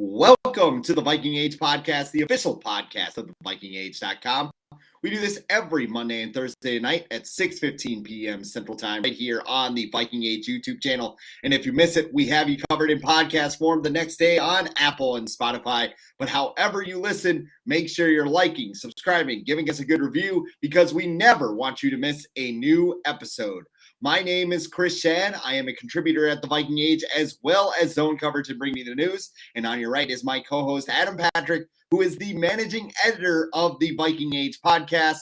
Welcome to the Viking Age podcast, the official podcast of the vikingage.com. We do this every Monday and Thursday night at 6:15 p.m. Central Time right here on the Viking Age YouTube channel. And if you miss it, we have you covered in podcast form the next day on Apple and Spotify. But however you listen, make sure you're liking, subscribing, giving us a good review because we never want you to miss a new episode. My name is Schad. I am a contributor at the Viking Age as well as Zone Coverage and Bring Me the News. And on your right is my co-host Adam Patrick, who is the managing editor of the Viking Age podcast.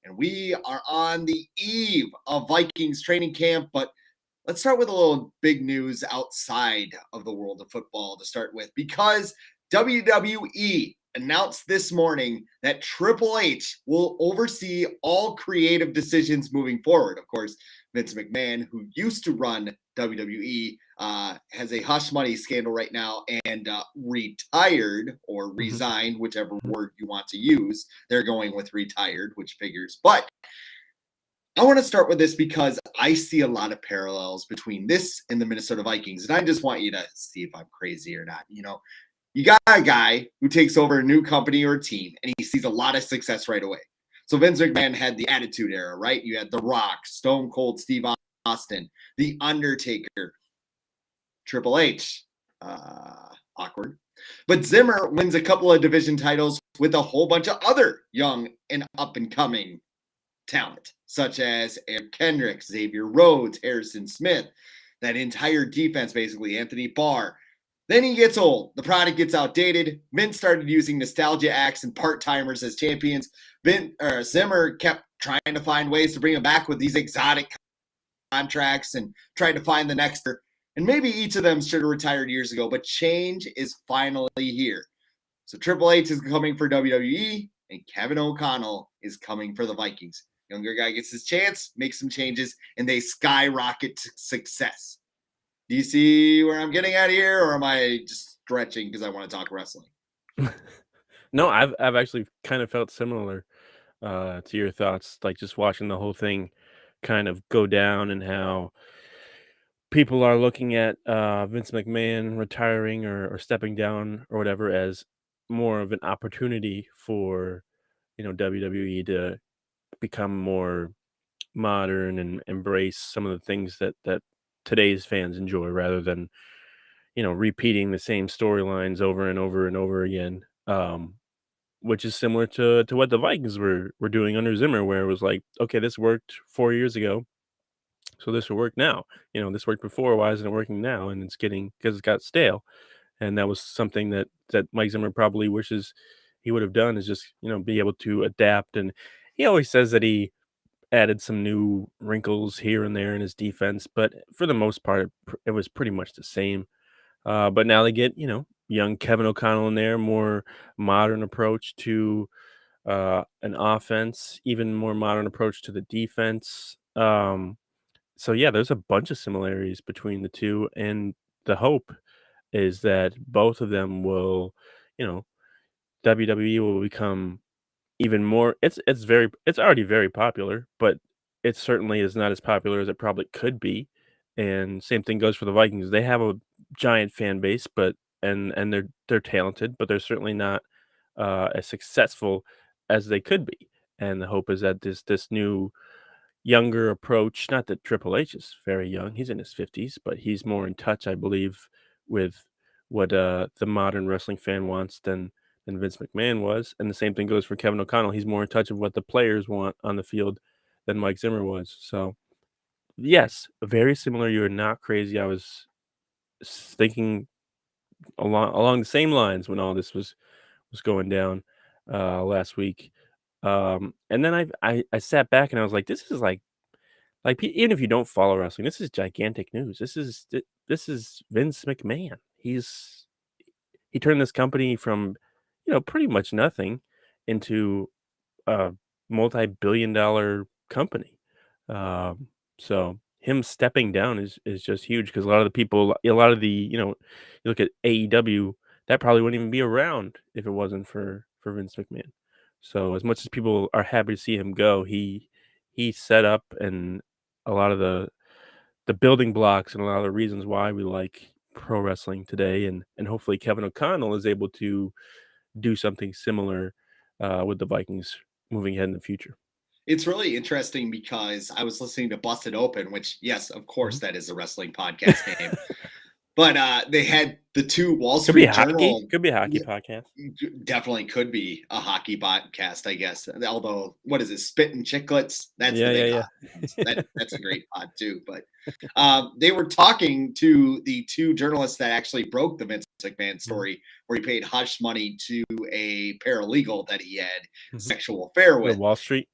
And we are on the eve of Vikings training camp, but let's start with a little big news outside of the world of football to start with, because WWE announced this morning that Triple H will oversee all creative decisions moving forward. Of course, Vince McMahon, who used to run WWE, has a hush money scandal right now and retired or resigned, whichever word you want to use. They're going with retired, which figures. But I want to start with this because I see a lot of parallels between this and the Minnesota Vikings. And I just want you to see if I'm crazy or not. You got a guy who takes over a new company or a team, and he sees a lot of success right away. So Vince McMahon had the Attitude Era, right? You had The Rock, Stone Cold Steve Austin, The Undertaker, Triple H, awkward. But Zimmer wins a couple of division titles with a whole bunch of other young and up-and-coming talent, such as Eric Kendrick, Xavier Rhodes, Harrison Smith, that entire defense, basically, Anthony Barr. Then he gets old. The product gets outdated. Vince started using nostalgia acts and part-timers as champions. Zimmer kept trying to find ways to bring him back with these exotic contracts and tried to find the next. And maybe each of them should have retired years ago, but change is finally here. So Triple H is coming for WWE, and Kevin O'Connell is coming for the Vikings. Younger guy gets his chance, makes some changes, and they skyrocket to success. Do you see where I'm getting at here, or am I just stretching because I want to talk wrestling? No, I've actually kind of felt similar to your thoughts, like just watching the whole thing kind of go down and how people are looking at Vince McMahon retiring or stepping down or whatever as more of an opportunity for WWE to become more modern and embrace some of the things that today's fans enjoy rather than repeating the same storylines over and over and over again, which is similar to what the Vikings were doing under Zimmer, where it was like, okay, this worked 4 years ago, so this will work now. This worked before, why isn't it working now? And it's getting, because it's got stale. And that was something that Mike Zimmer probably wishes he would have done, is just be able to adapt. And he always says that he added some new wrinkles here and there in his defense, but for the most part, it was pretty much the same. But now they get, young Kevin O'Connell in there, more modern approach to an offense, even more modern approach to the defense. So yeah, there's a bunch of similarities between the two, and the hope is that both of them will, you know, WWE will become even more. It's already very popular, but it certainly is not as popular as it probably could be. And same thing goes for the Vikings. They have a giant fan base, but and they're talented, but they're certainly not as successful as they could be. And the hope is that this new younger approach, not that Triple H is very young, he's in his 50s, but he's more in touch, I believe, with what the modern wrestling fan wants than Vince McMahon was. And the same thing goes for Kevin O'Connell. He's more in touch of what the players want on the field than Mike Zimmer was. So yes, very similar. You're not crazy. I was thinking along the same lines when all this was going down last week. And then I sat back and I was like, this is even if you don't follow wrestling, this is gigantic news. This is Vince McMahon. He turned this company from pretty much nothing into a multi-billion-dollar company. So him stepping down is just huge, because a lot of the you look at AEW, that probably wouldn't even be around if it wasn't for Vince McMahon. So as much as people are happy to see him go, he set up, and a lot of the building blocks and a lot of the reasons why we like pro wrestling today, and hopefully Kevin O'Connell is able to do something similar with the Vikings moving ahead in the future. It's really interesting because I was listening to Busted Open, which, yes, of course, Mhm. that is a wrestling podcast name. But they had the two Wall Could be Street a hockey. Journal. Could be a hockey podcast. Definitely could be a hockey podcast, I guess. Although, what is it? Spit and Chicklets? That's the big hot. That's a great pod too. But they were talking to the two journalists that actually broke the Vince McMahon story, where he paid hush money to a paralegal that he had sexual affair with. Wall Street.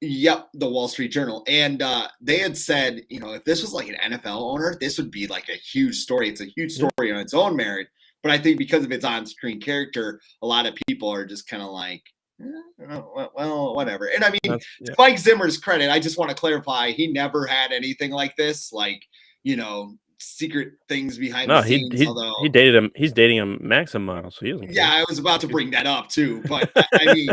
Yep, the Wall Street Journal. And they had said, if this was like an NFL owner, this would be like a huge story. It's a huge story on its own merit. But I think because of its on-screen character, a lot of people are just kind of like, well, whatever. And I mean, to Mike Zimmer's credit, I just want to clarify, he never had anything like this, like, secret things behind the scenes. He dated him. He's dating a Maxim model, so he doesn't care. Yeah, I was about to bring that up too, but I mean,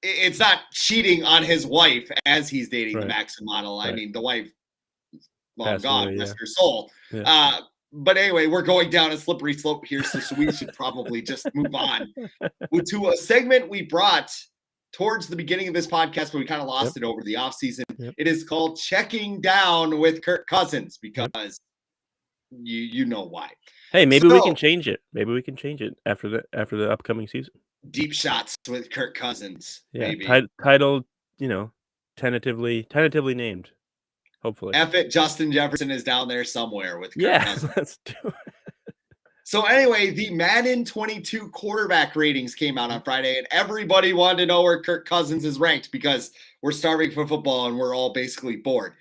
it's not cheating on his wife as he's dating the Maxim model. I mean, the wife, long gone, rest her soul. Yeah. But anyway, we're going down a slippery slope here, so we should probably just move on to a segment we brought towards the beginning of this podcast, but we kind of lost it over the offseason. It is called Checking Down with Kirk Cousins, because you know why. Hey, maybe we can change it. Maybe we can change it after the upcoming season. Deep shots with Kirk Cousins. Yeah, maybe. Titled, tentatively named. Hopefully. F it, Justin Jefferson is down there somewhere with Kirk Cousins. Let's do it. So anyway, the Madden 22 quarterback ratings came out on Friday, and everybody wanted to know where Kirk Cousins is ranked because we're starving for football and we're all basically bored.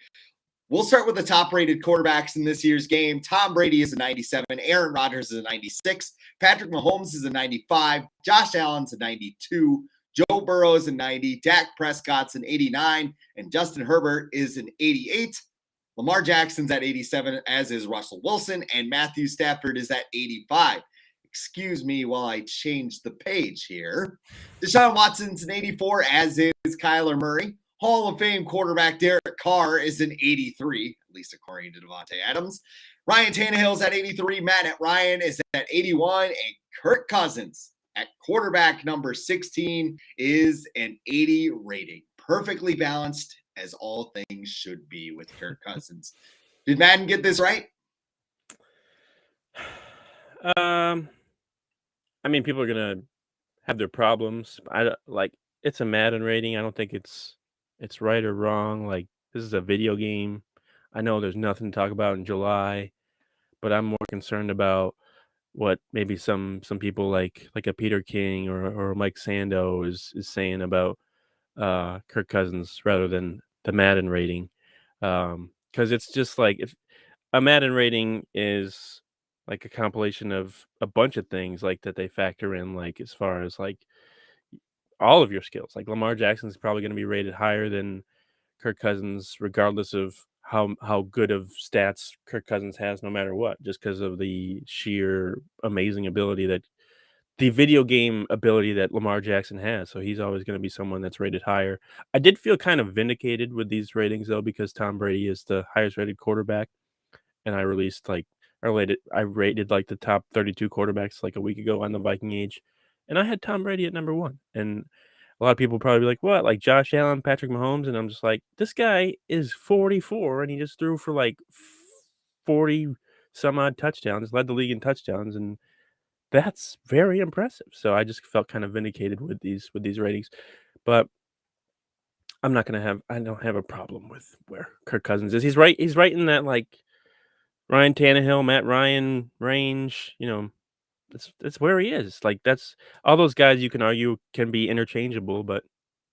We'll start with the top-rated quarterbacks in this year's game. Tom Brady is a 97. Aaron Rodgers is a 96. Patrick Mahomes is a 95. Josh Allen's a 92. Joe Burrow is a 90. Dak Prescott's an 89. And Justin Herbert is an 88. Lamar Jackson's at 87, as is Russell Wilson. And Matthew Stafford is at 85. Excuse me while I change the page here. Deshaun Watson's an 84, as is Kyler Murray. Hall of Fame quarterback Derek Carr is an 83, at least according to Devontae Adams. Ryan Tannehill's at 83. Matt Ryan is at 81. And Kirk Cousins at quarterback number 16 is an 80 rating. Perfectly balanced, as all things should be with Kirk Cousins. Did Madden get this right? I mean, people are going to have their problems. It's a Madden rating. I don't think it's right or wrong. Like, this is a video game. I know there's nothing to talk about in July, but I'm more concerned about what maybe some people like a Peter King or Mike Sando is saying about Kirk Cousins rather than the Madden rating. Because it's just like, if a Madden rating is like a compilation of a bunch of things like that they factor in, like as far as like all of your skills. Like Lamar Jackson is probably going to be rated higher than Kirk Cousins, regardless of how good of stats Kirk Cousins has, no matter what, just because of the sheer amazing ability that the video game ability that Lamar Jackson has. So he's always going to be someone that's rated higher. I did feel kind of vindicated with these ratings though, because Tom Brady is the highest rated quarterback, and I rated like the top 32 quarterbacks like a week ago on the Viking Age, and I had Tom Brady at number 1. And a lot of people probably be like, what? Like Josh Allen, Patrick Mahomes? And I'm just like, this guy is 44 and he just threw for like 40 some odd touchdowns, led the league in touchdowns, and that's very impressive. So I just felt kind of vindicated with these ratings. But I don't have a problem with where Kirk Cousins is. He's right in that like Ryan Tannehill, Matt Ryan range, that's where he is. Like, that's all those guys you can argue can be interchangeable, but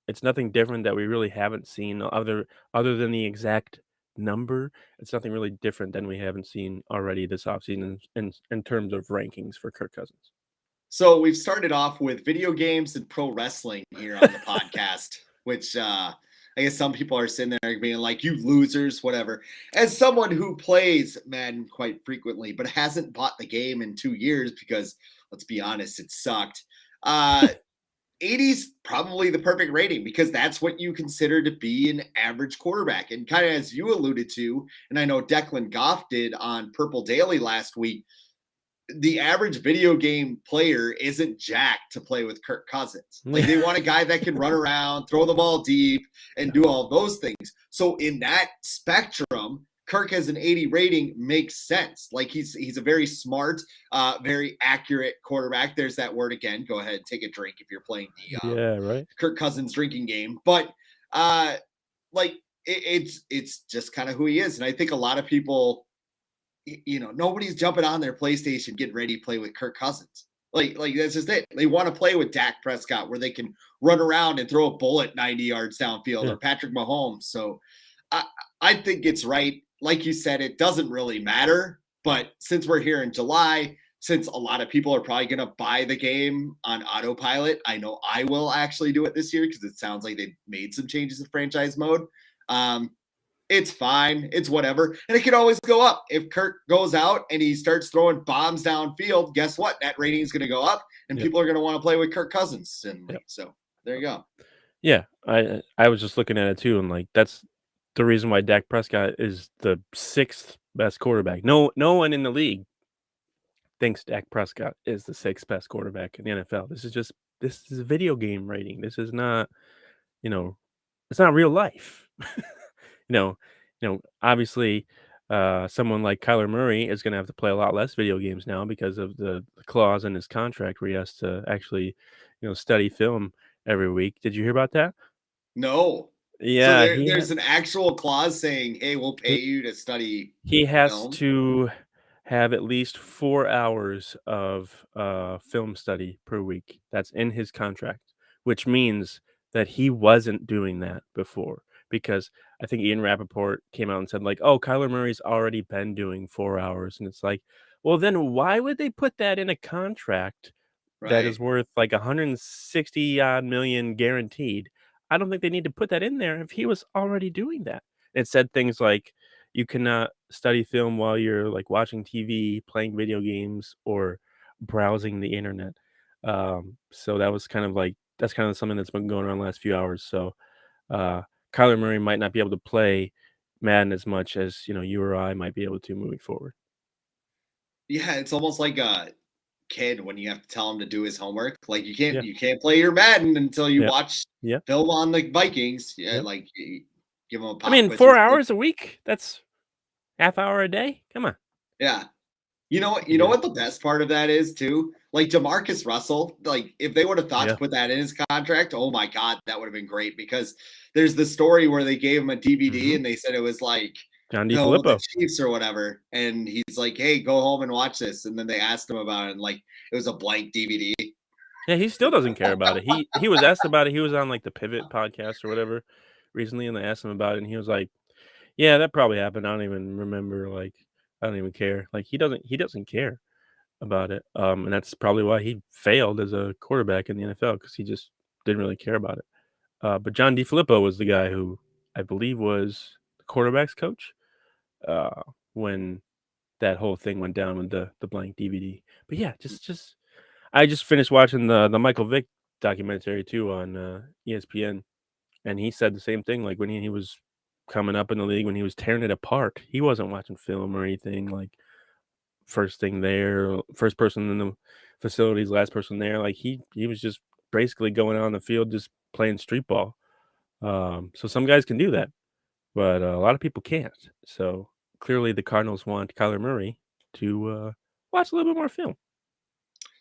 it's nothing different that we really haven't seen other than the exact number. It's nothing really different than we haven't seen already this offseason in terms of rankings for Kirk Cousins. So we've started off with video games and pro wrestling here on the podcast, which I guess some people are sitting there being like, you losers, whatever. As someone who plays Madden quite frequently, but hasn't bought the game in 2 years because, let's be honest, it sucked. 80's probably the perfect rating because that's what you consider to be an average quarterback. And kind of as you alluded to, and I know Declan Goff did on Purple Daily last week, the average video game player isn't jacked to play with Kirk Cousins. Like they want a guy that can run around, throw the ball deep, and do all those things. So in that spectrum, Kirk has an 80 rating makes sense. Like he's a very smart, very accurate quarterback. There's that word again. Go ahead, take a drink if you're playing the right. Kirk Cousins drinking game. But it's just kind of who he is. And I think a lot of people, nobody's jumping on their PlayStation getting ready to play with Kirk Cousins. Like that's just it. They want to play with Dak Prescott where they can run around and throw a bullet 90 yards downfield or Patrick Mahomes. So I think it's right. Like you said, it doesn't really matter. But since we're here in July, since a lot of people are probably going to buy the game on autopilot, I know I will actually do it this year because it sounds like they made some changes in franchise mode. It's fine. It's whatever. And it can always go up. If Kirk goes out and he starts throwing bombs downfield, guess what? That rating is going to go up and people are going to want to play with Kirk Cousins. And so there you go. Yeah. I was just looking at it too. And like, that's the reason why Dak Prescott is the 6th best quarterback. No one in the league thinks Dak Prescott is the 6th best quarterback in the NFL. This is a video game rating. This is not, it's not real life. Obviously, someone like Kyler Murray is going to have to play a lot less video games now because of the clause in his contract where he has to actually, study film every week. Did you hear about that? No. Yeah, So there's an actual clause saying, "Hey, we'll pay you to study." He has film. to have at least 4 hours of film study per week. That's in his contract, which means that he wasn't doing that before. Because I think Ian Rappaport came out and said, like, "Oh, Kyler Murray's already been doing 4 hours." And it's like, well, then why would they put that in a contract that is worth like 160 odd million guaranteed? I don't think they need to put that in there if he was already doing that. It said things like, you cannot study film while you're like watching TV, playing video games, or browsing the internet. So that was that's kind of something that's been going on the last few hours. So uh, Kyler Murray might not be able to play Madden as much as you or I might be able to moving forward. Yeah, it's almost like a kid when you have to tell him to do his homework. Like you can't play your Madden until you watch film on the Vikings. Yeah, like give him a pop. I mean, 4 hours a week. That's half hour a day. Come on. Yeah. You know what the best part of that is too? Like DeMarcus Russell, like if they would have thought to put that in his contract, oh my God, that would have been great because there's the story where they gave him a DVD and they said it was like John DeFilippo, the Chiefs or whatever. And he's like, hey, go home and watch this. And then they asked him about it and like it was a blank DVD. Yeah, he still doesn't care about it. He was asked about it. He was on like the Pivot podcast or whatever recently, and they asked him about it, and he was like, yeah, that probably happened. I don't even remember. Like, I don't even care. Like, he doesn't care about it. And that's probably why he failed as a quarterback in the NFL because he just didn't really care about it. But John DeFilippo was the guy who I believe was the quarterback's coach when that whole thing went down with the blank DVD. But yeah, I just finished watching the Michael Vick documentary too on ESPN, and he said the same thing. Like when he was coming up in the league, when he was tearing it apart, he wasn't watching film or anything. Like first thing there, first person in the facilities, last person there. Like he was just basically going out on the field, just playing street ball. So some guys can do that, but a lot of people can't. So clearly, the Cardinals want Kyler Murray to watch a little bit more film.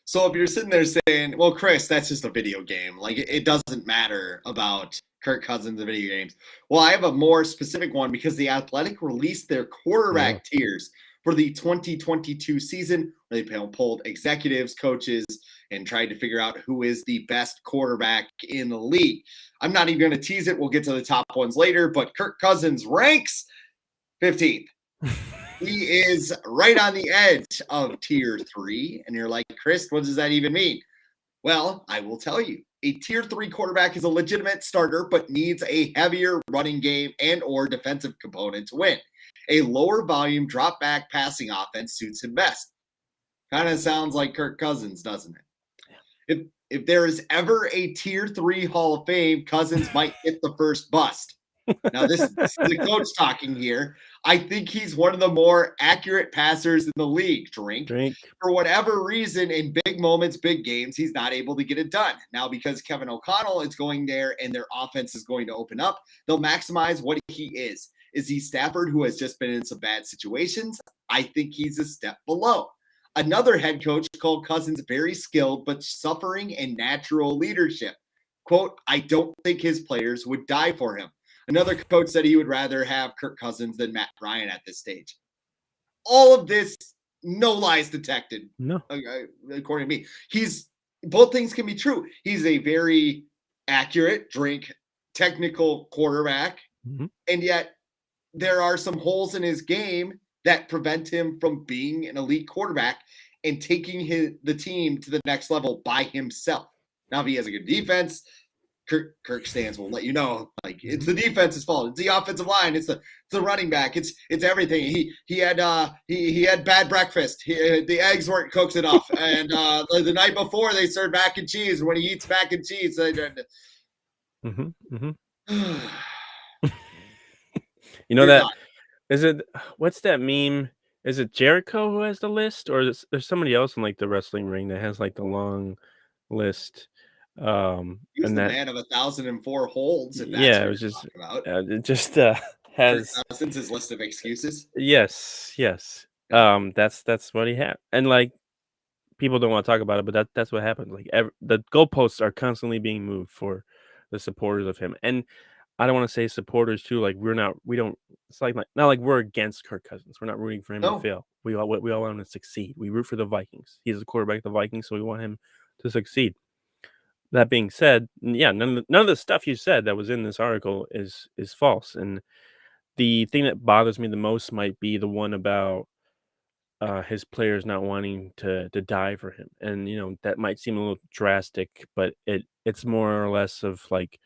So if you're sitting there saying, well, Chris, that's just a video game. Like it doesn't matter about Kirk Cousins in video games. Well, I have a more specific one because The Athletic released their quarterback tiers for the 2022 season. Where they polled executives, coaches, and tried to figure out who is the best quarterback in the league. I'm not even going to tease it. We'll get to the top ones later, but Kirk Cousins ranks 15th. He is right on the edge of tier 3. And you're like, Chris, what does that even mean? Well, I will tell you. A tier 3 quarterback is a legitimate starter, but needs a heavier running game and or defensive component to win. A lower volume drop back passing offense suits him best. Kind of sounds like Kirk Cousins, doesn't it? if there is ever a tier 3 Hall of Fame, Cousins might hit the first bust. Now, this is the coach talking here. I think he's one of the more accurate passers in the league, Drink. For whatever reason, in big moments, big games, he's not able to get it done. Now, because Kevin O'Connell is going there and their offense is going to open up, they'll maximize what he is. Is he Stafford, who has just been in some bad situations? I think he's a step below. Another head coach called Cousins very skilled, but suffering in natural leadership. Quote, I don't think his players would die for him. Another coach said he would rather have Kirk Cousins than Matt Ryan at this stage. All of this, no lies detected. No. According to me. Both things can be true. He's a very accurate, technical quarterback. Mm-hmm. And yet there are some holes in his game that prevent him from being an elite quarterback and taking the team to the next level by himself. Now, if he has a good defense, Kirk stands will let you know, like, it's the defense's fault. It's the offensive line. It's the running back. It's everything. He had bad breakfast. The eggs weren't cooked enough, and the night before they served mac and cheese. When he eats mac and cheese, You know that is it? What's that meme? Is it Jericho who has the list, or there's somebody else in like the wrestling ring that has like the long list? He's and the man of 1,004 holds. If that's it was just about. It just has since his list of excuses. Yes. That's what he had, and like people don't want to talk about it, but that's what happens. Like the goalposts are constantly being moved for the supporters of him, and I don't want to say supporters too. Like we don't. It's like not like we're against Kirk Cousins. We're not rooting for him to fail. We all want him to succeed. We root for the Vikings. He's the quarterback of the Vikings, so we want him to succeed. That being said, yeah, none of the stuff you said that was in this article is false. And the thing that bothers me the most might be the one about his players not wanting to die for him. And that might seem a little drastic, but it's more or less of like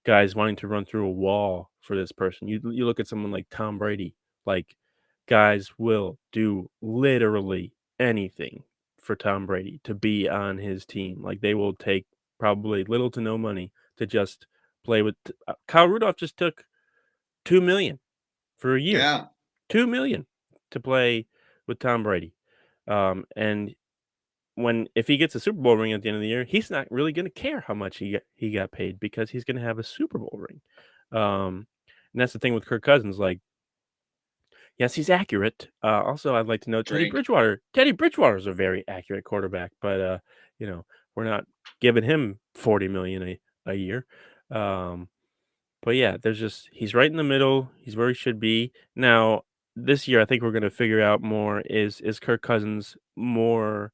guys wanting to run through a wall for this person. You look at someone like Tom Brady, like guys will do literally anything for Tom Brady to be on his team. Like they will take probably little to no money to just play with. Kyle Rudolph just took $2 million for a year. Yeah, $2 million to play with Tom Brady, and if he gets a Super Bowl ring at the end of the year, he's not really going to care how much he got paid because he's going to have a Super Bowl ring. And that's the thing with Kirk Cousins. Like, yes, he's accurate. Also, I'd like to note Teddy Bridgewater. Teddy Bridgewater is a very accurate quarterback, but we're not giving him $40 million a year. But yeah, he's right in the middle. He's where he should be. Now, this year, I think we're going to figure out more is Kirk Cousins more.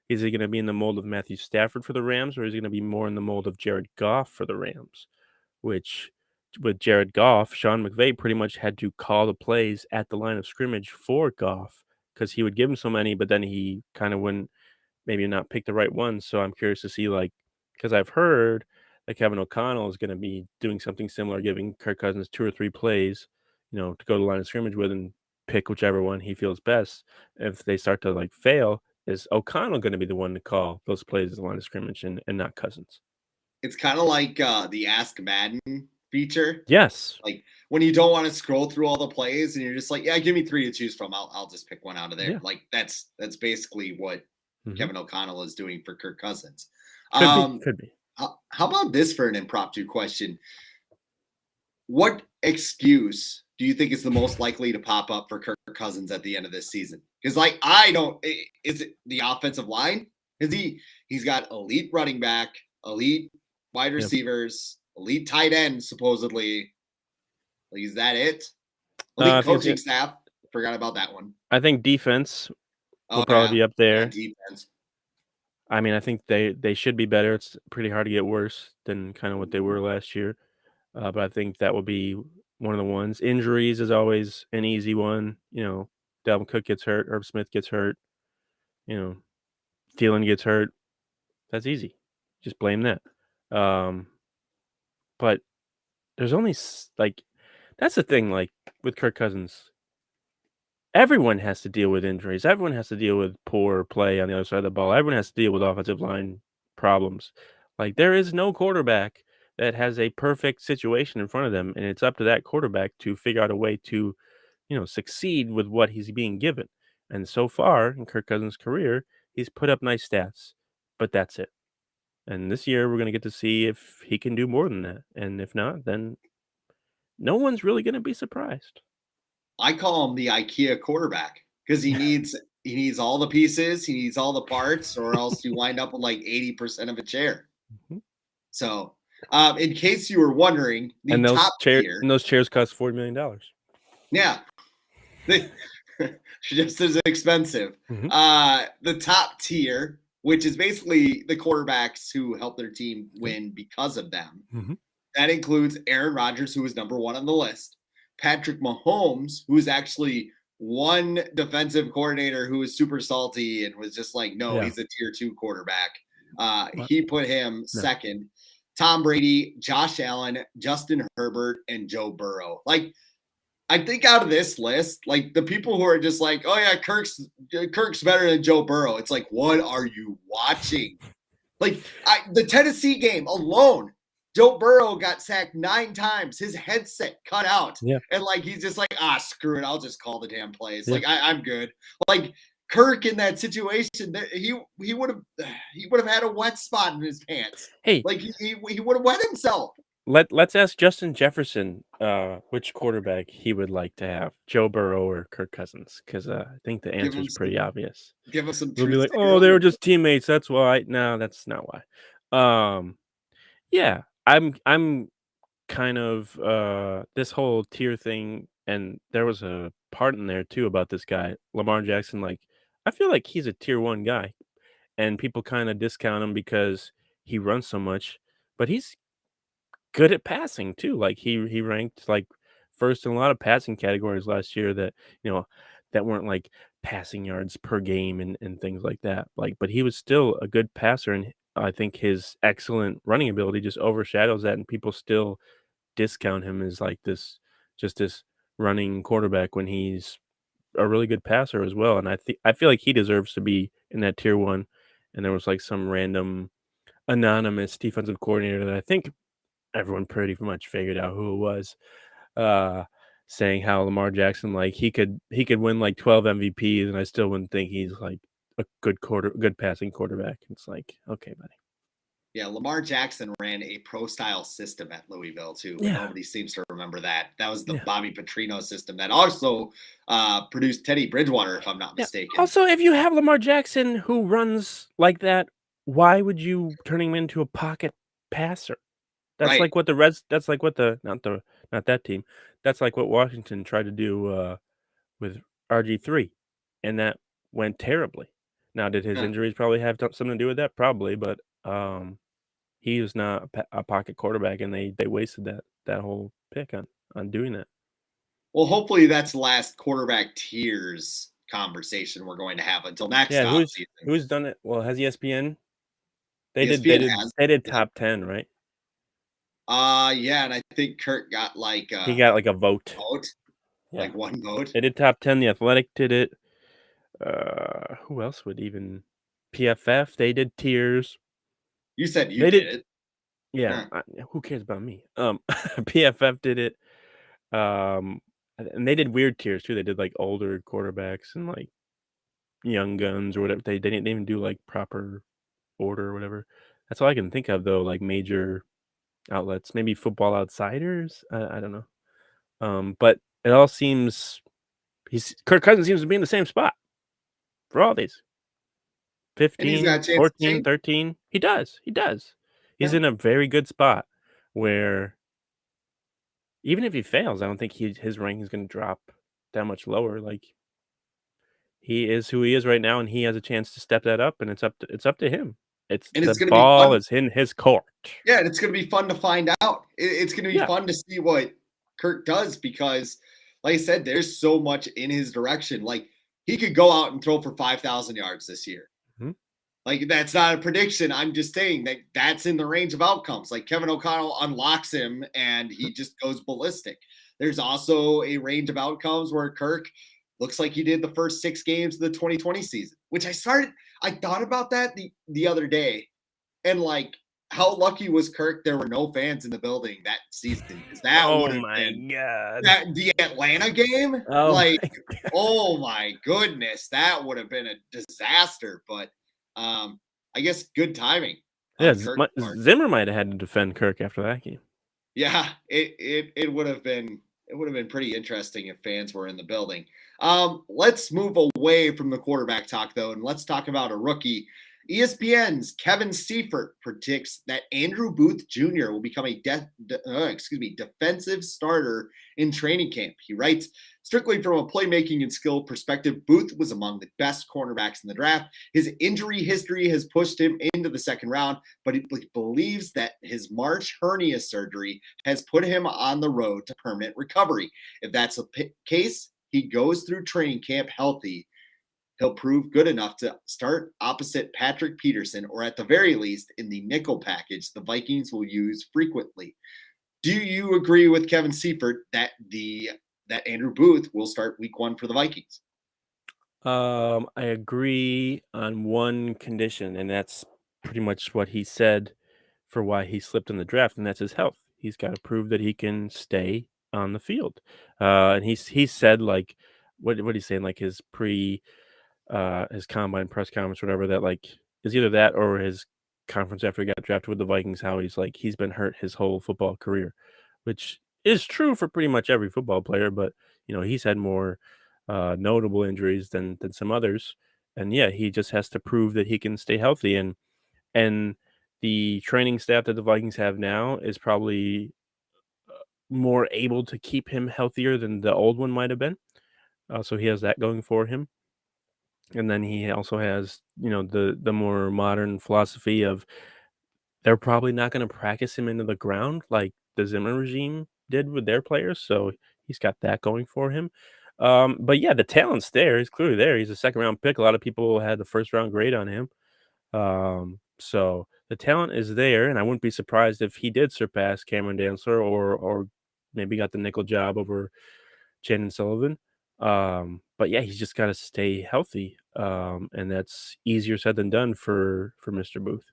Is he going to be in the mold of Matthew Stafford for the Rams, or is he going to be more in the mold of Jared Goff for the Rams? Which, with Jared Goff, Sean McVay pretty much had to call the plays at the line of scrimmage for Goff because he would give him so many, but then he kind of wouldn't maybe not pick the right ones. So I'm curious to see, like, because I've heard that Kevin O'Connell is going to be doing something similar, giving Kirk Cousins 2 or 3 plays, to go to the line of scrimmage with and pick whichever one he feels best. If they start to like fail, is O'Connell going to be the one to call those plays at the line of scrimmage and not Cousins? It's kind of like the Ask Madden feature. Yes. Like when you don't want to scroll through all the plays and you're just like, yeah, give me 3 to choose from. I'll just pick one out of there. Yeah. Like that's basically what Kevin O'Connell is doing for Kirk Cousins. Could be. How about this for an impromptu question? What excuse do you think is the most likely to pop up for Kirk Cousins at the end of this season? Because is it the offensive line? He's got elite running back, elite wide receivers, elite tight end, supposedly. Like, is that it? Elite coaching staff. Forgot about that one. I think defense will probably be up there. Defense. I mean, I think they should be better. It's pretty hard to get worse than kind of what they were last year. But I think that will be one of the ones. Injuries is always an easy one. Dalvin Cook gets hurt, Herb Smith gets hurt, Thielen gets hurt. That's easy. Just blame that. But there's only that's the thing. Like with Kirk Cousins, everyone has to deal with injuries. Everyone has to deal with poor play on the other side of the ball. Everyone has to deal with offensive line problems. Like, there is no quarterback that has a perfect situation in front of them, and it's up to that quarterback to figure out a way to, succeed with what he's being given. And so far in Kirk Cousins' career, he's put up nice stats, but that's it. And this year, we're gonna get to see if he can do more than that, and if not, then no one's really gonna be surprised. I call him the IKEA quarterback because he needs all the pieces, he needs all the parts, or else you wind up with like 80% of a chair. Mhm. So, in case you were wondering, the And top tier, those chairs cost $40 million. yeah, just as expensive. Mhm, The top tier, which is basically the quarterbacks who help their team win because of them. mhm. That includes Aaron Rodgers, who was number one on the list, Patrick Mahomes, who is actually one defensive coordinator who was super salty and was just like, no, Yeah. he's a tier two quarterback. What? He put him No. second. Tom Brady, Josh Allen, Justin Herbert, and Joe Burrow. Like, I think out of this list, like the people who are just like, oh yeah, Kirk's better than Joe Burrow. It's like, what are you watching? Like the Tennessee game alone, Joe Burrow got sacked 9 times. His headset cut out, Yeah, and like he's just like, screw it, I'll just call the damn plays. yeah. Like I'm good. Like Kirk in that situation, he would have had a wet spot in his pants. Hey, Like he would have wet himself. let's ask Justin Jefferson, which quarterback he would like to have, Joe Burrow or Kirk Cousins, 'cause, I think the Give answer him is pretty some, obvious. give us some We'll be truth like, "Oh, they serum. were just teammates, that's why." No, that's not why. Yeah, I'm kind of, this whole tier thing, and there was a part in there too about this guy, Lamar Jackson, like, I feel like he's a tier 1 guy, and people kinda discount him because he runs so much, but he's good at passing too. Like, he ranked, like, first in a lot of passing categories last year that, that weren't, like, passing yards per game and things like that. Like, but he was still a good passer, and I think his excellent running ability just overshadows that, and people still discount him as, like, this running quarterback when he's a really good passer as well, and I feel like he deserves to be in that tier 1, and there was, like, some random anonymous defensive coordinator that I think everyone pretty much figured out who it was, uh, saying how Lamar Jackson, like, he could win, like, 12 MVPs, and I still wouldn't think he's, like, a good passing quarterback. It's like, "Okay, buddy." Yeah, Lamar Jackson ran a pro style system at Louisville too, but Yeah, nobody seems to remember that. That was the yeah, Bobby Petrino system that also produced Teddy Bridgewater, if I'm not yeah. mistaken. Also, if you have Lamar Jackson who runs like that, why would you turn him into a pocket passer? Right. That's like what not that team. That's like what Washington tried to do, with RG3, and that went terribly. Now, did his Huh. injuries probably have something to do with that? Probably, but, he is not a pocket quarterback, and they wasted that whole pick on doing that. Well, hopefully that's the last quarterback tiers conversation we're going to have until next Yeah, offseason. who's done it? Well, has ESPN? They did they ESPN did has. they did Yep. top 10, right? Yeah, and I think Kirk got like He a got, like, a vote. vote, Yeah. like one vote. They did top 10, The Athletic did it. Who else would even PFF, they did tiers. You said you They did did it. yeah, Huh. who cares about me? PFF did it, and they did weird tiers too. They did, like, older quarterbacks and, like, young guns or whatever. They didn't even do, like, proper order or whatever. That's all I can think of though, like, major outlets. Maybe Football Outsiders? I don't know. But it all seems he's Kirk Cousins seems to be in the same spot for all these. And he's 15, got a chance to 14, change. 13. He does. He's Yeah. in a very good spot where even if he fails, I don't think his ranking is gonna drop that much lower. Like, he is who he is right now, and he has a chance to step that up, and it's up to him. It's And the it's going to be ball fun. is in his court. Yeah, and it's going to be fun to find out. It's going to be Yeah. fun to see what Kirk does because, like I said, there's so much in his direction. Like he could go out and throw for 5,000 yards this year. Mhm. Like that's not a prediction. I'm just saying that that's in the range of outcomes. Like Kevin O'Connell unlocks him and Mhm. he just goes ballistic. There's also a range of outcomes where Kirk looks like he did the first 6 games of the 2020 season, which I thought about that the other day And like, how lucky was Kirk there were no fans in the building that season? Because that Oh would have my been god. the Atlanta game. Oh Like, my oh my goodness, that would have been a disaster. But I guess good timing Yeah, on Kirk's part. Zimmer might have had to defend Kirk after that game. Yeah, it would have been pretty interesting if fans were in the building. Let's move away from the quarterback talk though, and let's talk about a rookie. ESPN's Kevin Seifert predicts that Andrew Booth Jr. will become a defensive starter in training camp. He writes, strictly from a playmaking and skill perspective, Booth was among the best cornerbacks in the draft. His injury history has pushed him into the second round, but he believes that his March hernia surgery has put him on the road to permanent recovery. If that's the case, he goes through training camp healthy. He'll prove good enough to start opposite Patrick Peterson, or at the very least in the nickel package the Vikings will use frequently. Do you agree with Kevin Seifert that Andrew Booth will start week 1 for the Vikings? I agree on one condition, and that's pretty much what he said for why he slipped in the draft, and that's his health. He's got to prove that he can stay on the field. And he said like what he's saying, like his combine press conference, whatever, that like is either that or his conference after he got drafted with the Vikings, how he's like he's been hurt his whole football career, which is true for pretty much every football player, but he's had more notable injuries than some others. And yeah, he just has to prove that he can stay healthy. And the training staff that the Vikings have now is probably more able to keep him healthier than the old one might have been. So he has that going for him. And then he also has, the more modern philosophy of they're probably not going to practice him into the ground like the Zimmer regime did with their players. So he's got that going for him. But yeah, the talent's there. He's clearly there. He's a second round pick. A lot of people had the first round grade on him. So the talent is there, and I wouldn't be surprised if he did surpass Cameron Dantzler or maybe got the nickel job over Shannon Sullivan. But yeah, he's just got to stay healthy. And that's easier said than done for Mr. Booth.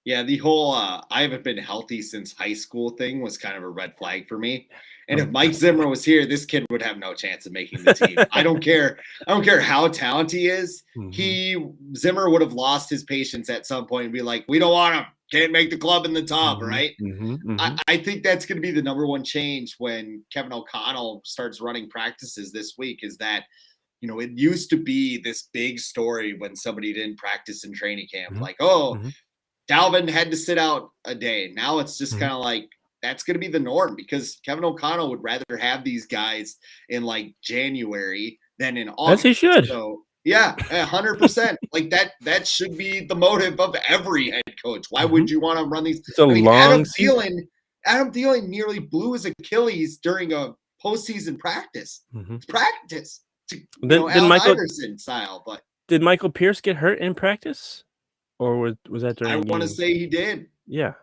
Yeah, the whole I haven't been healthy since high school thing was kind of a red flag for me. And if Oh, Mike Zimmer was here, this kid would have no chance of making the team. I don't care. I don't care how talented he is. mhm, Zimmer would have lost his patience at some point and be like, "We don't want him. Can't make the club in the top." mhm, Right? mhm, I, mhm, I think that's going to be the number one change when Kevin O'Connell starts running practices this week. Is that it used to be this big story when somebody didn't practice in training camp, mhm, like, oh, mhm, Dalvin had to sit out a day. Now it's just mhm. kind of like that's going to be the norm because Kevin O'Connell would rather have these guys in like January than in As he August. should. So yeah, 100%. Like that should be the motive of every head coach. Why Mhm. would you want to run these? It's a I mean, long season. Adam Thielen nearly blew his Achilles during a postseason practice. Mhm. It's practice, to, Did did Allen Michael Iverson style. But did Michael Pierce get hurt in practice, or was that I during want to games? say he did. Yeah.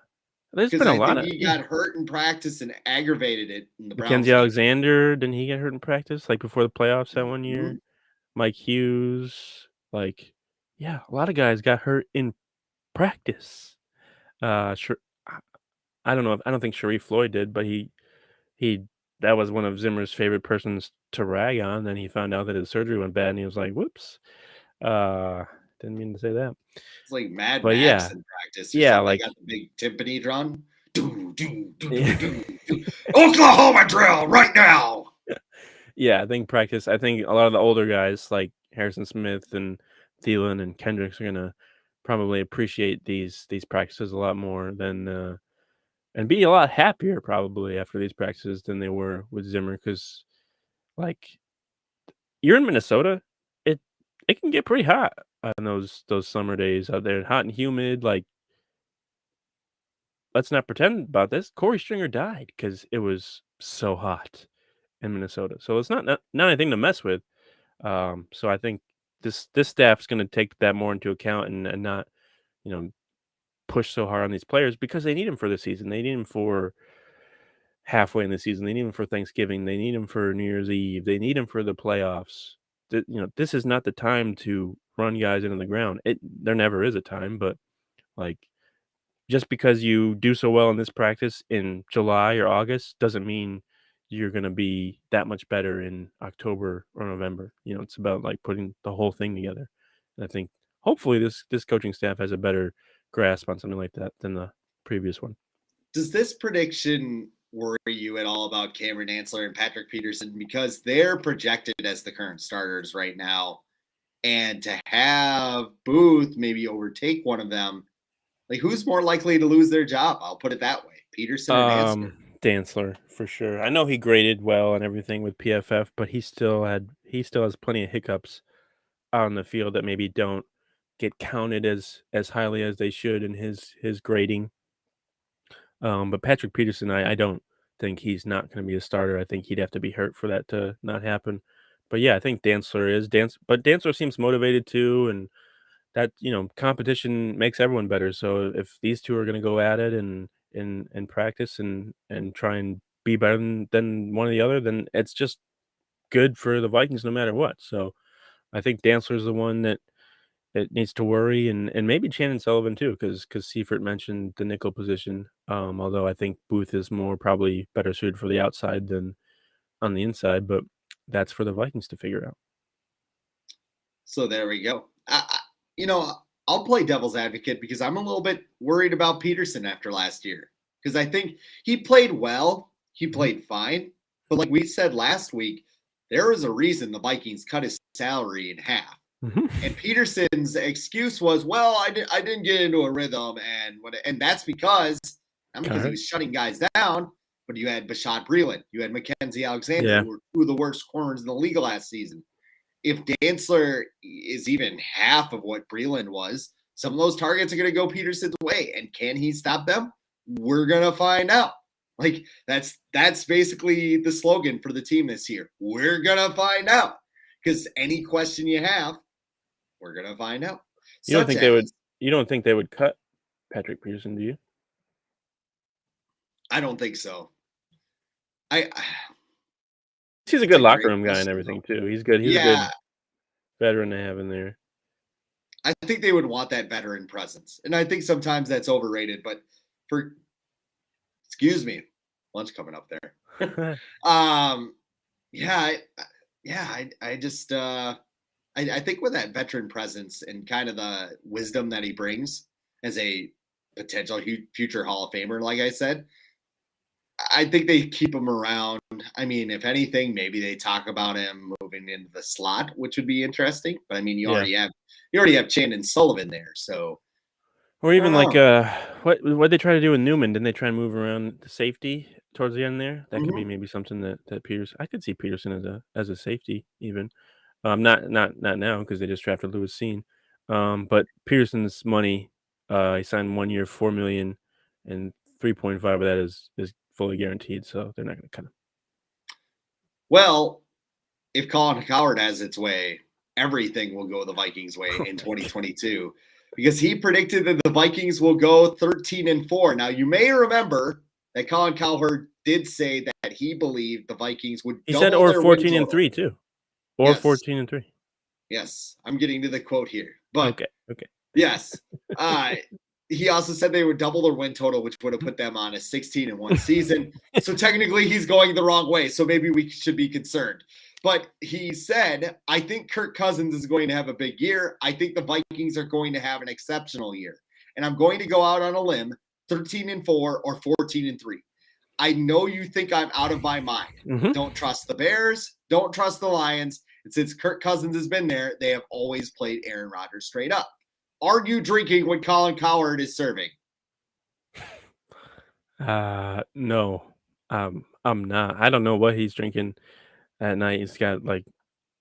There's Because been a I lot think of he yeah. got hurt in practice and aggravated it in the Browns Mackenzie game. Alexander, didn't he get hurt in practice, like, before the playoffs that one Mhm. year? Mike Hughes, like, yeah, a lot of guys got hurt in practice. Sher I I don't know if I don't think Sharif Floyd did, but he that was one of Zimmer's favorite persons to rag on, then he found out that his surgery went bad, and he was like, "Whoops, uh, didn't mean to say that." It's like Mad But Max yeah, in practice or yeah, something. They like got the big timpani drum. Do, do, do, do, do, do. Oklahoma drill right now. yeah, I think a lot of the older guys like Harrison Smith and Thielen and Kendricks are gonna probably appreciate these practices a lot more than and be a lot happier probably after these practices than they were with Zimmer because like you're in Minnesota, it it can get pretty hot on those summer days out there, hot and humid. Like let's not pretend about this. Corey Stringer died because it was so hot in Minnesota, so it's not anything to mess with. So I think this staff's going to take that more into account and not you know push so hard on these players because they need him for the season. They need him for halfway in the season. They need him for Thanksgiving. They need him for New Year's Eve. They need him for the playoffs. This is not the time to run guys into the ground. There never is a time, but like just because you do so well in this practice in July or August doesn't mean you're gonna be that much better in October or November. It's about, like, putting the whole thing together. And I think hopefully this coaching staff has a better grasp on something like that than the previous one. Does this prediction worry you at all about Cameron Ansler and Patrick Peterson? Because they're projected as the current starters right now. And to have Booth maybe overtake one of them, like who's more likely to lose their job? I'll put it that way. Peterson or Ansler? Dantzler for sure. I know he graded well and everything with PFF, but he still has plenty of hiccups out on the field that maybe don't get counted as highly as they should in his grading. But Patrick Peterson, I don't think he's not going to be a starter. I think he'd have to be hurt for that to not happen. But yeah, I think Dantzler is but Dantzler seems motivated too, and that competition makes everyone better. So if these two are going to go at it and practice and try and be better than one or the other, then it's just good for the Vikings no matter what. So I think Dantzler's the one that it needs to worry, and maybe Shannon Sullivan too, because Seifert mentioned the nickel position. Although I think Booth is more probably better suited for the outside than on the inside, but that's for the Vikings to figure out. So there we go. You know, I'll play devil's advocate because I'm a little bit worried about Peterson after last year because I think he played well, he played fine, but like we said last week, there was a reason the Vikings cut his salary in half. And Peterson's excuse was, "Well, I didn't get into a rhythm," and that's because not because he was shutting guys down, but you had Bashad Breeland, you had Mackenzie Alexander, who were two of the worst corners in the league last season. If Dantzler is even half of what Breeland was, some of those targets are going to go Peterson's way, and can he stop them? We're going to find out. Like that's basically the slogan for the team this year. We're going to find out because any question you have, we're gonna find out. You don't think they would? You don't think they would cut Patrick Peterson? Do you? I don't think so. He's a good locker room guy and everything too. He's good. He's a good veteran to have in there. I think they would want that veteran presence, and I think sometimes that's overrated. But excuse me, lunch coming up there. I just I think with that veteran presence and kind of the wisdom that he brings as a potential future Hall of Famer, like I said, I think they keep him around. I mean, if anything, maybe they talk about him moving into the slot, which would be interesting. But I mean, you already have Shannon Sullivan there, so or even like what they try to do with Newman? Didn't they try and move around the safety towards the end there? That could be maybe something that Peterson. I could see Peterson as a safety even. Not now because they just drafted Lewis Seen. But Peterson's money, he signed 1 year, $4 million, and 3.5 of that is fully guaranteed. So they're not going to cut him. Well, if Colin Cowherd has its way, everything will go the Vikings' way in 2022 because he predicted that the Vikings will go 13-4. Now you may remember that Colin Cowherd did say that he believed the Vikings would. He said or 14-3 too. Or 14-3. Yes, I'm getting to the quote here. But okay. Yes. He also said they would double their win total, which would have put them on a 16-1 season. So technically he's going the wrong way. So maybe we should be concerned. But he said, I think Kirk Cousins is going to have a big year. I think the Vikings are going to have an exceptional year. And I'm going to go out on a limb, 13-4 or 14-3. I know you think I'm out of my mind. Don't trust the Bears. Don't trust the Lions. And since Kirk Cousins has been there, they have always played Aaron Rodgers straight up. Are you drinking when Colin Cowherd is serving? No. I'm not. I don't know what he's drinking at night. He's got like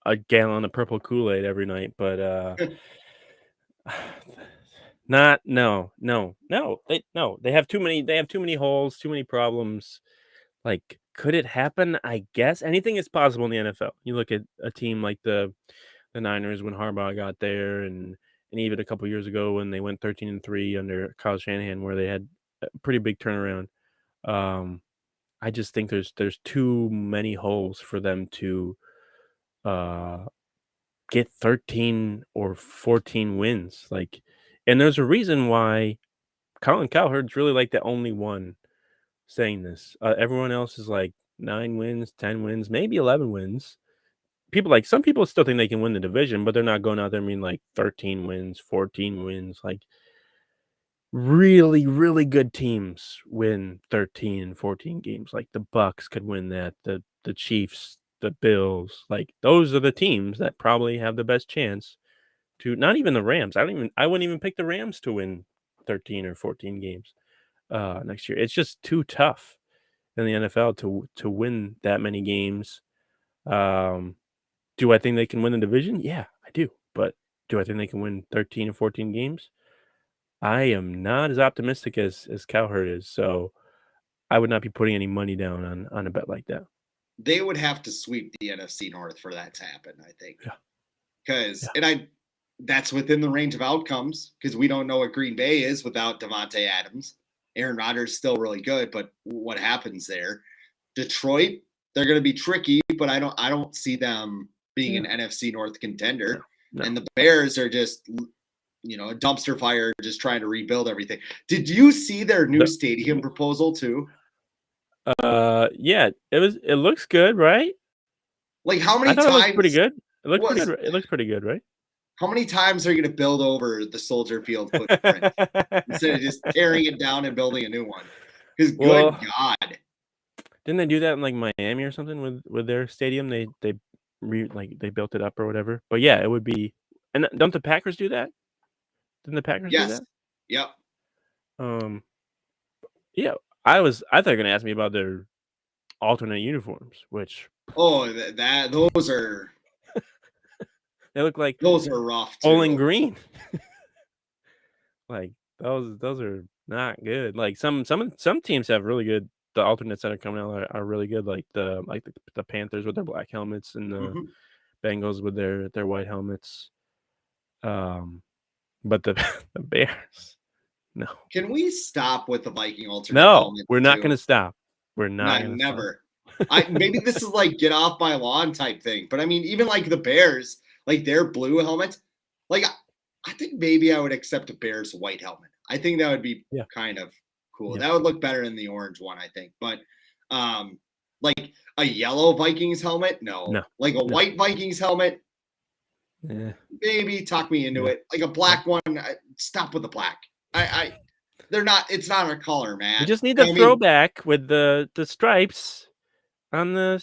a gallon of purple Kool-Aid every night, but They have too many holes, too many problems. Like, could it happen? I guess anything is possible in the NFL. You look at a team like the Niners when Harbaugh got there, and even a couple years ago when they went 13-3 under Kyle Shanahan, where they had a pretty big turnaround. I just think there's too many holes for them to get 13 or 14 wins. Like, and there's a reason why Colin Cowherd's really like the only one saying this. Everyone else is like 9 wins, 10 wins, maybe 11 wins. Some people still think they can win the division, but they're not going out there and being like 13 wins, 14 wins. Like really, really good teams win 13 and 14 games. Like the Bucks could win that. The Chiefs, the Bills, like those are the teams that probably have the best chance to. Not even the Rams. I wouldn't even pick the Rams to win 13 or 14 games next year. It's just too tough in the NFL to win that many games. Um, do I think they can win the division? Yeah, I do. But do I think they can win 13 or 14 games? I am not as optimistic as Cowherd is, so I would not be putting any money down on a bet like that. They would have to sweep the NFC North for that to happen, I think. Yeah. Because Yeah. that's within the range of outcomes because we don't know what Green Bay is without Devontae Adams. Aaron Rodgers is still really good, but what happens there? Detroit, they're going to be tricky, but I don't see them being an NFC North contender. No. And the Bears are just a dumpster fire, just trying to rebuild everything. Did you see their new stadium proposal too? Yeah, it looks good, right? Like how many I thought times? it looked pretty good. It looked pretty good. It looked pretty good, right? How many times are you going to build over the Soldier Field footprint instead of just tearing it down and building a new one? Because good God, didn't they do that in like Miami or something with their stadium? They built it up or whatever. But yeah, it would be. And don't the Packers do that? Didn't the Packers do that? Yep. Yeah. I thought you were gonna ask me about their alternate uniforms, which those are they look like those are rough too. Bowling Green. Like those are not good. Like some teams have really good. The alternates that are coming out are really good. Like the Panthers with their black helmets and the Bengals with their white helmets. But the the Bears, no. Can we stop with the Viking alternate helmets? No, we're not going to stop. We're not going to never. Maybe this is like get off my lawn type thing, but I mean, even like the Bears, like their blue helmets, like I think maybe I would accept a Bears white helmet. I think that would be kind of cool. That would look better than the orange one, I think. But like a yellow Vikings helmet, no. Like a white Vikings helmet, maybe talk me into it. Like a black one, stop with the black. They're not. It's not a color, man. You just need the throwback with the stripes on the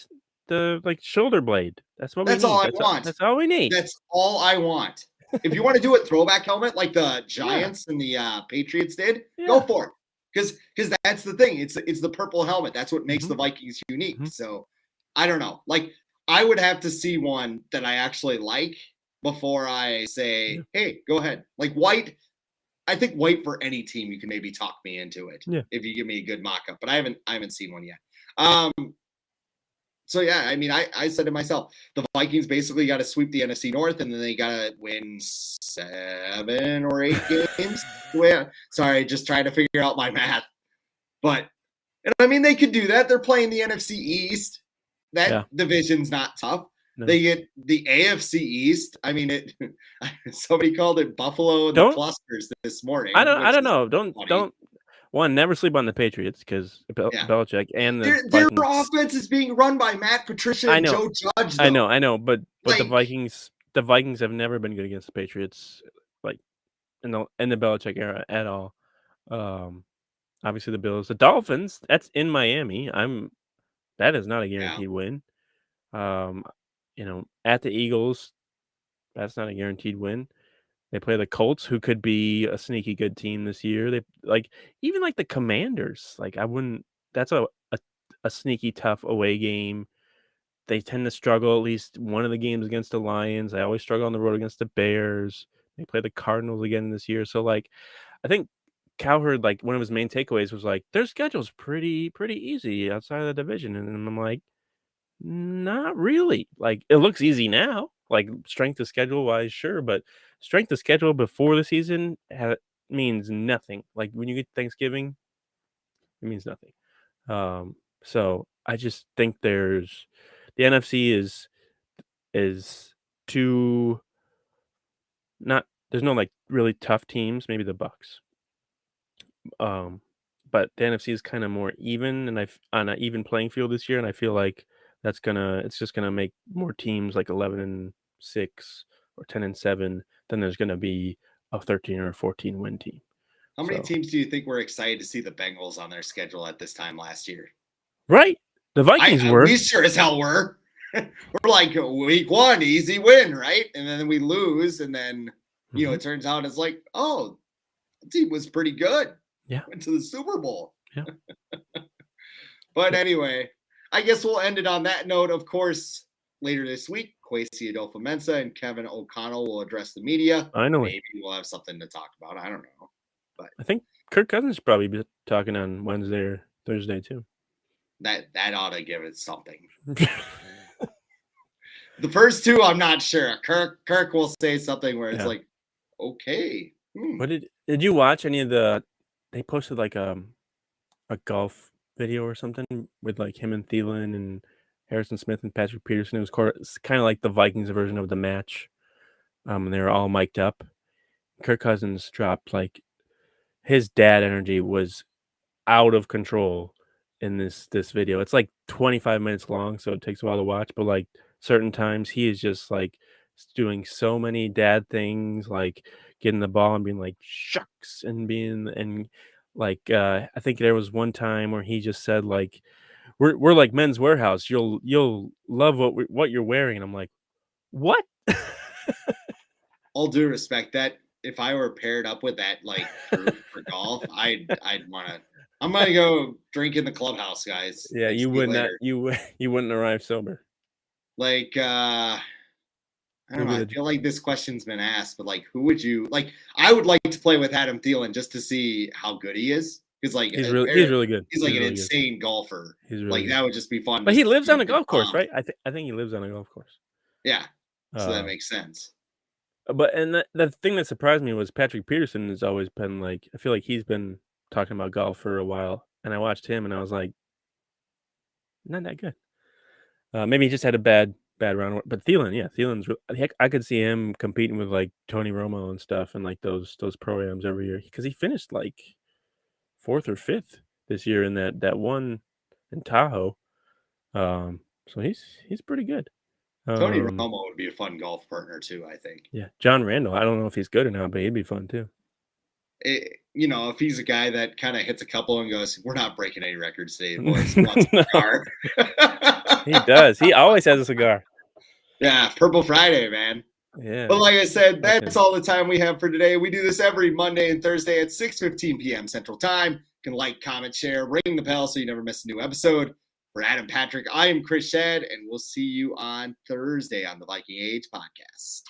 like shoulder blade. That's what we need. That's all I want. That's all we need. That's all I want. If you want to do a throwback helmet like the Giants and the Patriots did, go for it. Because that's the thing. It's the purple helmet. That's what makes the Vikings unique. So I don't know. Like I would have to see one that I actually like before I say, hey, go ahead. Like white. I think white for any team, you can maybe talk me into it if you give me a good mock-up. But I haven't seen one yet. So yeah, I mean, I said to myself, the Vikings basically got to sweep the NFC North, and then they got to win 7 or 8 games. Sorry, just trying to figure out my math. But and I mean, they could do that. They're playing the NFC East. That division's not tough. No. They get the AFC East. I mean, somebody called it Buffalo and the Clusters this morning. I don't know. Don't. One, never sleep on the Patriots because Belichick and their offense is being run by Matt Patricia and Joe Judge. Though. I know, but the Vikings have never been good against the Patriots, like in the Belichick era at all. Obviously the Bills, the Dolphins. That's in Miami. That is not a guaranteed win. At the Eagles, that's not a guaranteed win. They play the Colts, who could be a sneaky good team this year. They even the Commanders. Like I wouldn't. That's a sneaky tough away game. They tend to struggle at least one of the games against the Lions. They always struggle on the road against the Bears. They play the Cardinals again this year. So I think Cowherd, one of his main takeaways was their schedule's pretty easy outside of the division, and I'm like, not really. It looks easy now. Strength of schedule wise, sure, but strength of schedule before the season means nothing. When you get Thanksgiving, it means nothing. So I just think the NFC is too not. There's no really tough teams. Maybe the Bucks. But the NFC is kind of more even, and on an even playing field this year, and I feel like it's just gonna make more teams like 11-6 or 10-7 than there's gonna be a 13 or a 14 win team. How many So teams do you think were excited to see the Bengals on their schedule at this time last year? right, the Vikings We were. sure as hell were. We're like week 1, easy win, right? And then we lose, and then it turns out it's like, oh, the team was pretty good. Yeah. Went to the Super Bowl. Yeah. But anyway, I guess we'll end it on that note. Of course, later this week, Kwesi Adolfo-Mensah and Kevin O'Connell will address the media. Finally. Maybe we'll have something to talk about. I don't know. But I think Kirk Cousins will probably be talking on Wednesday or Thursday too. That ought to give it something. The first two, I'm not sure. Kirk will say something where it's like, okay. What did you watch any of they posted like a golf video or something with like him and Thielen and Harrison Smith and Patrick Peterson. It was kind of like the Vikings version of the match. And they were all mic'd up. Kirk Cousins dropped like his dad energy was out of control in this video. It's like 25 minutes long, so it takes a while to watch, but like certain times he is just like doing so many dad things, like getting the ball and being like shucks and like I think there was one time where he just said like we're like Men's Warehouse. You'll love what you're wearing. And I'm like, what? All due respect, that if I were paired up with that like group for golf, I'd want to. I'm gonna go drink in the clubhouse, guys. Yeah, you would not. You wouldn't arrive sober. Like I don't know. I feel like this question's been asked, but like, who would you like? I would like to play with Adam Thielen just to see how good he is. Because like he's really good. He's like an insane golfer. He's really like good. that would just be fun. But he lives on a golf course, right? I think he lives on a golf course. Yeah, so that makes sense. But and the thing that surprised me was Patrick Peterson has always been like, I feel like he's been talking about golf for a while, and I watched him and I was like, not that good. Maybe he just had a bad round, but Thielen's. Heck, I could see him competing with like Tony Romo and stuff, and like those programs every year because he finished like 4th or 5th this year in that one in Tahoe. So he's pretty good. Tony Romo would be a fun golf partner too, I think. Yeah, John Randall. I don't know if he's good or not, but he'd be fun too. If he's a guy that kind of hits a couple and goes, "We're not breaking any records today, boys." Wants a cigar. He does. He always has a cigar. Yeah, Purple Friday, man. Yeah. But like I said, that's all the time we have for today. We do this every Monday and Thursday at 6:15 p.m. Central Time. You can like, comment, share, ring the bell so you never miss a new episode. For Adam Patrick, I am Chris Schad, and we'll see you on Thursday on the Viking Age podcast.